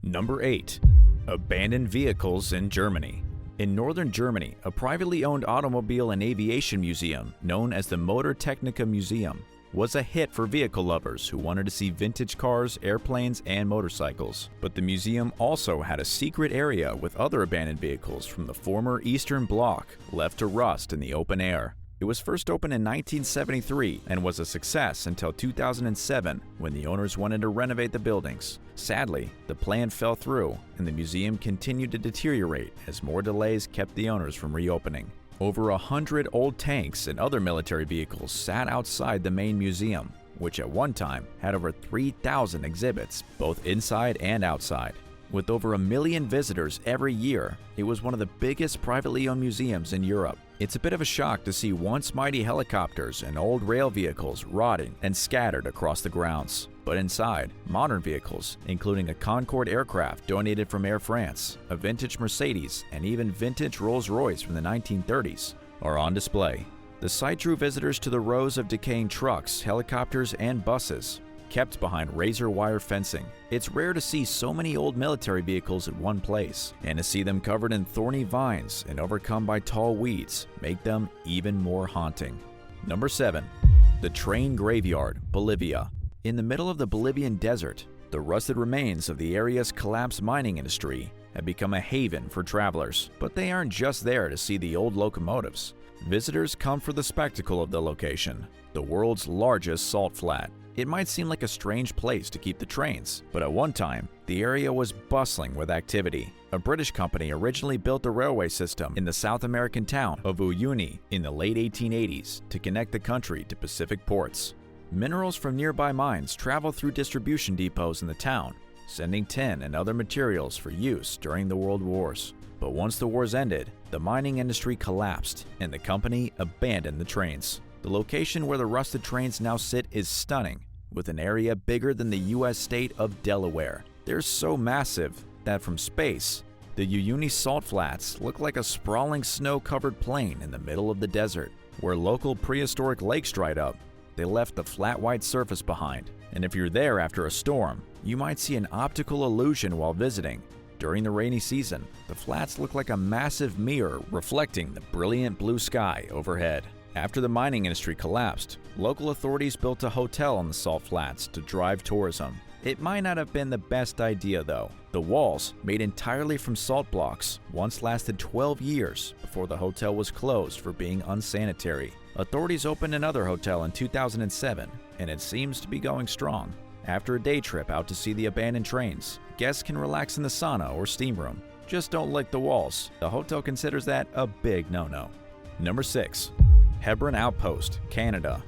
Number 8. Abandoned vehicles in Germany. In northern Germany, a privately owned automobile and aviation museum known as the Motor Technica Museum was a hit for vehicle lovers who wanted to see vintage cars, airplanes, and motorcycles. But the museum also had a secret area with other abandoned vehicles from the former Eastern Bloc left to rust in the open air. It was first opened in 1973 and was a success until 2007 when the owners wanted to renovate the buildings. Sadly, the plan fell through and the museum continued to deteriorate as more delays kept the owners from reopening. Over 100 old tanks and other military vehicles sat outside the main museum, which at one time had over 3,000 exhibits, both inside and outside. With over 1 million visitors every year, it was one of the biggest privately owned museums in Europe. It's a bit of a shock to see once mighty helicopters and old rail vehicles rotting and scattered across the grounds. But inside, modern vehicles, including a Concorde aircraft donated from Air France, a vintage Mercedes, and even vintage Rolls-Royce from the 1930s, are on display. The site drew visitors to the rows of decaying trucks, helicopters, and buses, kept behind razor wire fencing. It's rare to see so many old military vehicles at one place, and to see them covered in thorny vines and overcome by tall weeds make them even more haunting. Number 7. The Train Graveyard, Bolivia. In the middle of the Bolivian desert, the rusted remains of the area's collapsed mining industry have become a haven for travelers. But they aren't just there to see the old locomotives. Visitors come for the spectacle of the location, the world's largest salt flat. It might seem like a strange place to keep the trains, but at one time, the area was bustling with activity. A British company originally built a railway system in the South American town of Uyuni in the late 1880s to connect the country to Pacific ports. Minerals from nearby mines travel through distribution depots in the town, sending tin and other materials for use during the World Wars. But once the wars ended, the mining industry collapsed and the company abandoned the trains. The location where the rusted trains now sit is stunning, with an area bigger than the U.S. state of Delaware. They're so massive that from space, the Uyuni salt flats look like a sprawling snow-covered plain in the middle of the desert. Where local prehistoric lakes dried up, they left the flat white surface behind. And if you're there after a storm, you might see an optical illusion while visiting. During the rainy season, the flats look like a massive mirror reflecting the brilliant blue sky overhead. After the mining industry collapsed, local authorities built a hotel on the salt flats to drive tourism. It might not have been the best idea though. The walls, made entirely from salt blocks, once lasted 12 years before the hotel was closed for being unsanitary. Authorities opened another hotel in 2007, and it seems to be going strong. After a day trip out to see the abandoned trains, guests can relax in the sauna or steam room. Just don't lick the walls. The hotel considers that a big no-no. Number 6. Hebron Outpost, Canada.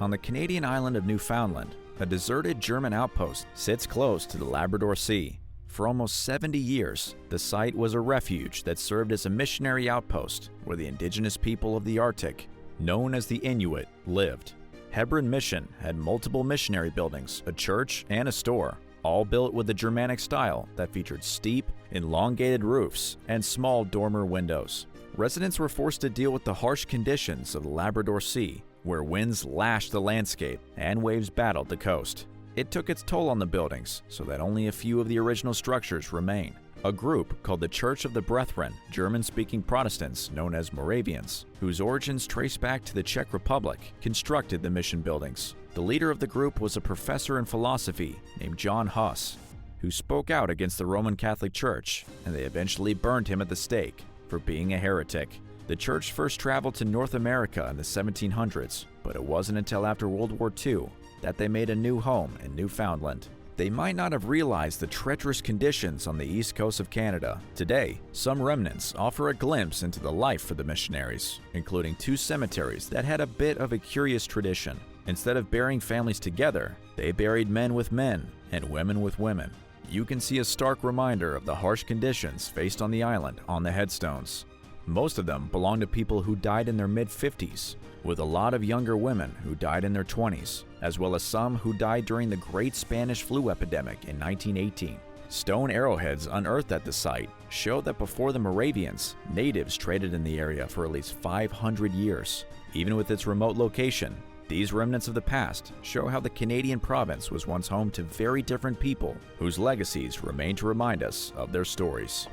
On the Canadian island of Newfoundland, a deserted German outpost sits close to the Labrador Sea. For almost 70 years, the site was a refuge that served as a missionary outpost where the indigenous people of the Arctic, known as the Inuit, lived. Hebron Mission had multiple missionary buildings, a church, and a store, all built with the Germanic style that featured steep, elongated roofs and small dormer windows. Residents were forced to deal with the harsh conditions of the Labrador Sea, where winds lashed the landscape and waves battled the coast. It took its toll on the buildings, so that only a few of the original structures remain. A group called the Church of the Brethren, German-speaking Protestants known as Moravians, whose origins trace back to the Czech Republic, constructed the mission buildings. The leader of the group was a professor in philosophy named John Huss, who spoke out against the Roman Catholic Church, and they eventually burned him at the stake for being a heretic. The church first traveled to North America in the 1700s, but it wasn't until after World War II that they made a new home in Newfoundland. They might not have realized the treacherous conditions on the east coast of Canada. Today, some remnants offer a glimpse into the life for the missionaries, including 2 cemeteries that had a bit of a curious tradition. Instead of burying families together, they buried men with men and women with women. You can see a stark reminder of the harsh conditions faced on the island on the headstones. Most of them belong to people who died in their mid-50s, with a lot of younger women who died in their 20s, as well as some who died during the Great Spanish Flu epidemic in 1918. Stone arrowheads unearthed at the site show that before the Moravians, natives traded in the area for at least 500 years. Even with its remote location, These remnants of the past show how the Canadian province was once home to very different people whose legacies remain to remind us of their stories.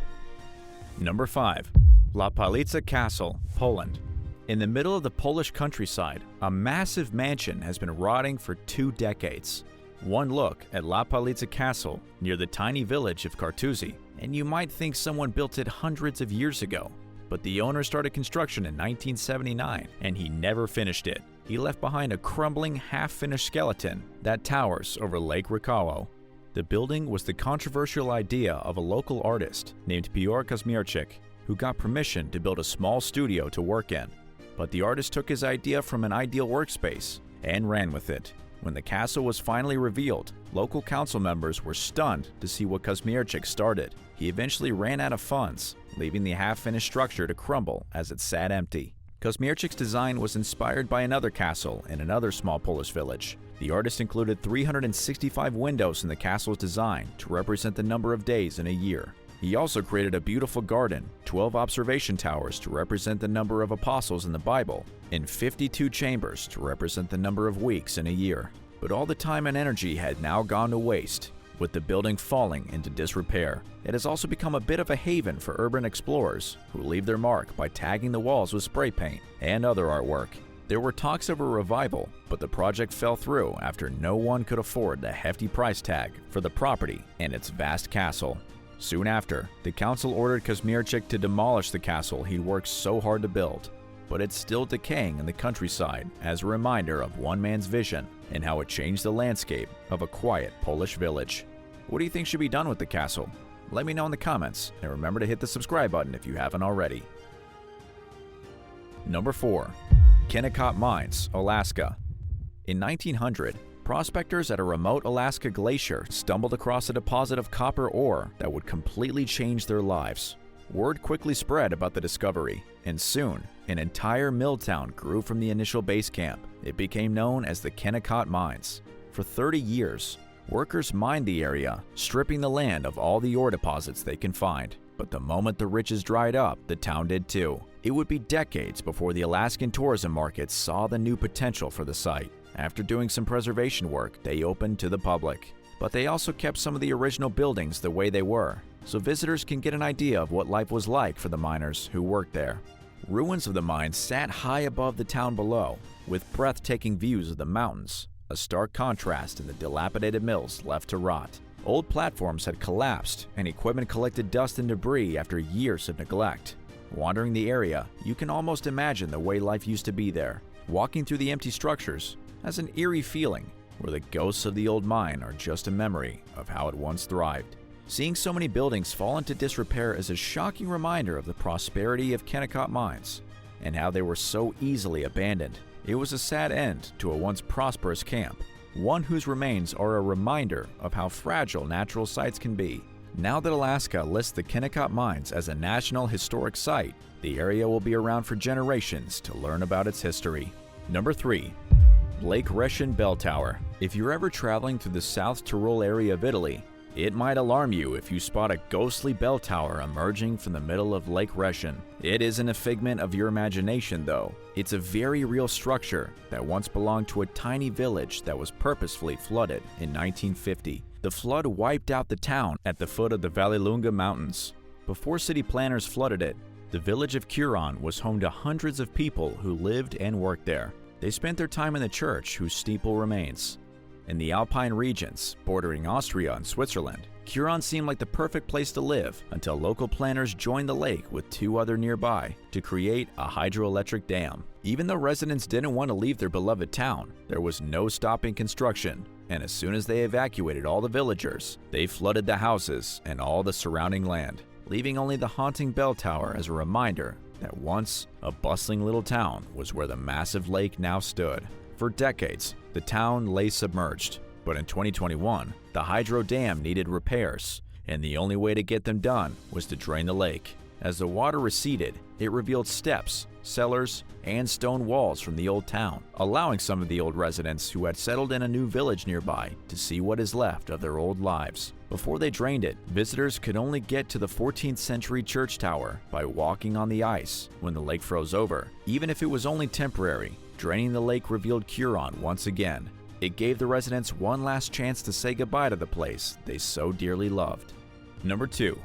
Number 5. Palita Castle, Poland. In the middle of the Polish countryside, a massive mansion has been rotting for 2 decades. One look at Palita Castle near the tiny village of Kartuzy, and you might think someone built it hundreds of years ago. But the owner started construction in 1979, and he never finished it. He left behind a crumbling, half-finished skeleton that towers over Lake Rakawo. The building was the controversial idea of a local artist named Piotr Kazmierczyk, who got permission to build a small studio to work in. But the artist took his idea from an ideal workspace and ran with it. When the castle was finally revealed, local council members were stunned to see what Kazmierczyk started. He eventually ran out of funds, leaving the half-finished structure to crumble as it sat empty. Kazmierczyk's design was inspired by another castle in another small Polish village. The artist included 365 windows in the castle's design to represent the number of days in a year. He also created a beautiful garden, 12 observation towers to represent the number of apostles in the Bible, and 52 chambers to represent the number of weeks in a year. But all the time and energy had now gone to waste, with the building falling into disrepair. It has also become a bit of a haven for urban explorers who leave their mark by tagging the walls with spray paint and other artwork. There were talks of a revival, but the project fell through after no one could afford the hefty price tag for the property and its vast castle. Soon after, the council ordered Kazmierczyk to demolish the castle he worked so hard to build, but it's still decaying in the countryside as a reminder of one man's vision and how it changed the landscape of a quiet Polish village. What do you think should be done with the castle? Let me know in the comments, and remember to hit the subscribe button if you haven't already. Number 4. Kennecott Mines, Alaska. In 1900, prospectors at a remote Alaska glacier stumbled across a deposit of copper ore that would completely change their lives. Word quickly spread about the discovery, and soon, an entire mill town grew from the initial base camp. It became known as the Kennecott Mines. For 30 years, workers mined the area, stripping the land of all the ore deposits they can find. But the moment the riches dried up, the town did too. It would be decades before the Alaskan tourism market saw the new potential for the site. After doing some preservation work, they opened to the public. But they also kept some of the original buildings the way they were, so visitors can get an idea of what life was like for the miners who worked there. Ruins of the mines sat high above the town below, with breathtaking views of the mountains, a stark contrast in the dilapidated mills left to rot. Old platforms had collapsed, and equipment collected dust and debris after years of neglect. Wandering the area, you can almost imagine the way life used to be there. Walking through the empty structures has an eerie feeling, where the ghosts of the old mine are just a memory of how it once thrived. Seeing so many buildings fall into disrepair is a shocking reminder of the prosperity of Kennecott Mines and how they were so easily abandoned. It was a sad end to a once prosperous camp, one whose remains are a reminder of how fragile natural sites can be. Now that Alaska lists the Kennecott Mines as a National Historic Site, the area will be around for generations to learn about its history. Number 3. Lake Rhetian Bell Tower. If you're ever traveling through the South Tyrol area of Italy, it might alarm you if you spot a ghostly bell tower emerging from the middle of Lake Rhetian. It isn't a figment of your imagination, though. It's a very real structure that once belonged to a tiny village that was purposefully flooded in 1950. The flood wiped out the town at the foot of the Vallelunga Mountains. Before city planners flooded it, the village of Curon was home to hundreds of people who lived and worked there. They spent their time in the church whose steeple remains. In the Alpine regions, bordering Austria and Switzerland, Curon seemed like the perfect place to live until local planners joined the lake with 2 other nearby to create a hydroelectric dam. Even though residents didn't want to leave their beloved town, there was no stopping construction, and as soon as they evacuated all the villagers, they flooded the houses and all the surrounding land, leaving only the haunting bell tower as a reminder that once a bustling little town was where the massive lake now stood. For decades, the town lay submerged, but in 2021, the hydro dam needed repairs, and the only way to get them done was to drain the lake. As the water receded, it revealed steps, cellars, and stone walls from the old town, allowing some of the old residents who had settled in a new village nearby to see what is left of their old lives. Before they drained it, visitors could only get to the 14th century church tower by walking on the ice when the lake froze over. Even if it was only temporary, draining the lake revealed Huron once again. It gave the residents one last chance to say goodbye to the place they so dearly loved. Number 2.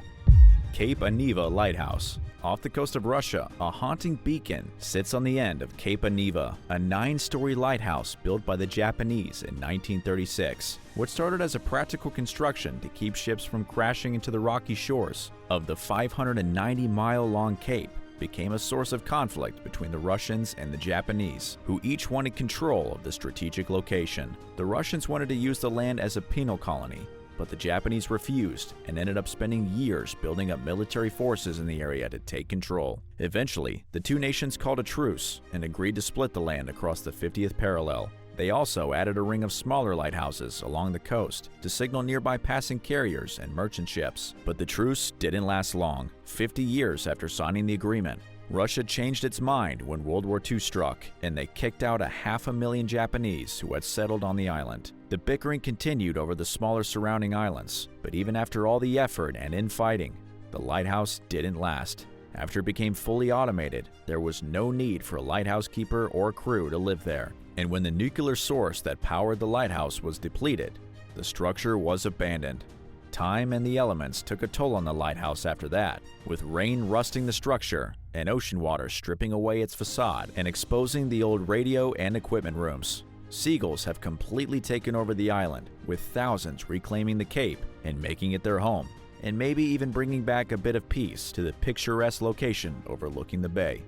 Cape Aniva Lighthouse. Off the coast of Russia, a haunting beacon sits on the end of Cape Aniva, a 9-story lighthouse built by the Japanese in 1936. What started as a practical construction to keep ships from crashing into the rocky shores of the 590-mile-long cape became a source of conflict between the Russians and the Japanese, who each wanted control of the strategic location. The Russians wanted to use the land as a penal colony, but the Japanese refused and ended up spending years building up military forces in the area to take control. Eventually, the two nations called a truce and agreed to split the land across the 50th parallel. They also added a ring of smaller lighthouses along the coast to signal nearby passing carriers and merchant ships. But the truce didn't last long. 50 years after signing the agreement, Russia changed its mind when World War II struck, and they kicked out 500,000 Japanese who had settled on the island. The bickering continued over the smaller surrounding islands, but even after all the effort and infighting, the lighthouse didn't last. After it became fully automated, there was no need for a lighthouse keeper or crew to live there. And when the nuclear source that powered the lighthouse was depleted, the structure was abandoned. Time and the elements took a toll on the lighthouse after that, with rain rusting the structure and ocean water stripping away its facade and exposing the old radio and equipment rooms. Seagulls have completely taken over the island, with thousands reclaiming the cape and making it their home, and maybe even bringing back a bit of peace to the picturesque location overlooking the bay.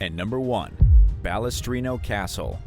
And number 1. Ballistrino Castle.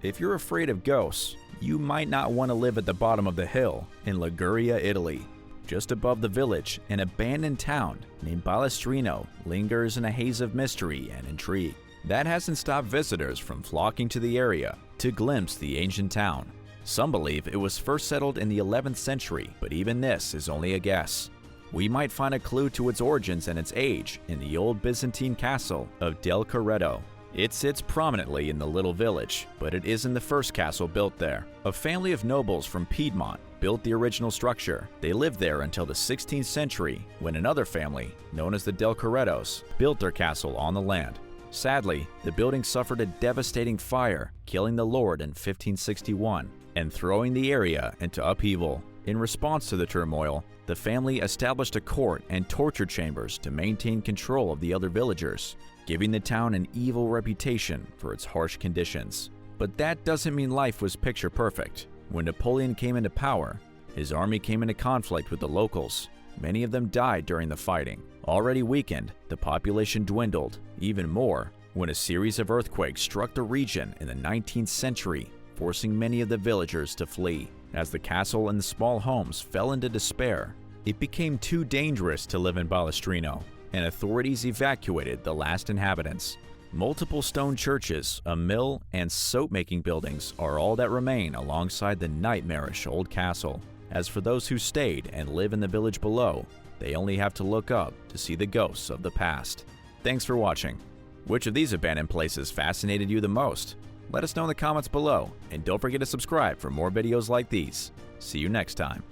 If you're afraid of ghosts, you might not want to live at the bottom of the hill in Liguria, Italy. Just above the village, an abandoned town named Ballistrino lingers in a haze of mystery and intrigue. That hasn't stopped visitors from flocking to the area to glimpse the ancient town. Some believe it was first settled in the 11th century, but even this is only a guess. We might find a clue to its origins and its age in the old Byzantine castle of Del Corredo. It sits prominently in the little village, but it isn't the first castle built there. A family of nobles from Piedmont built the original structure. They lived there until the 16th century, when another family, known as the Del Corredos, built their castle on the land. Sadly, the building suffered a devastating fire, killing the lord in 1561 and throwing the area into upheaval. In response to the turmoil, the family established a court and torture chambers to maintain control of the other villagers, giving the town an evil reputation for its harsh conditions. But that doesn't mean life was picture perfect. When Napoleon came into power, his army came into conflict with the locals. Many of them died during the fighting. Already weakened, the population dwindled even more when a series of earthquakes struck the region in the 19th century, forcing many of the villagers to flee. As the castle and the small homes fell into despair, it became too dangerous to live in Ballistrino, and authorities evacuated the last inhabitants. Multiple stone churches, a mill, and soap-making buildings are all that remain alongside the nightmarish old castle. As for those who stayed and live in the village below, they only have to look up to see the ghosts of the past. Thanks for watching. Which of these abandoned places fascinated you the most? Let us know in the comments below, and don't forget to subscribe for more videos like these. See you next time.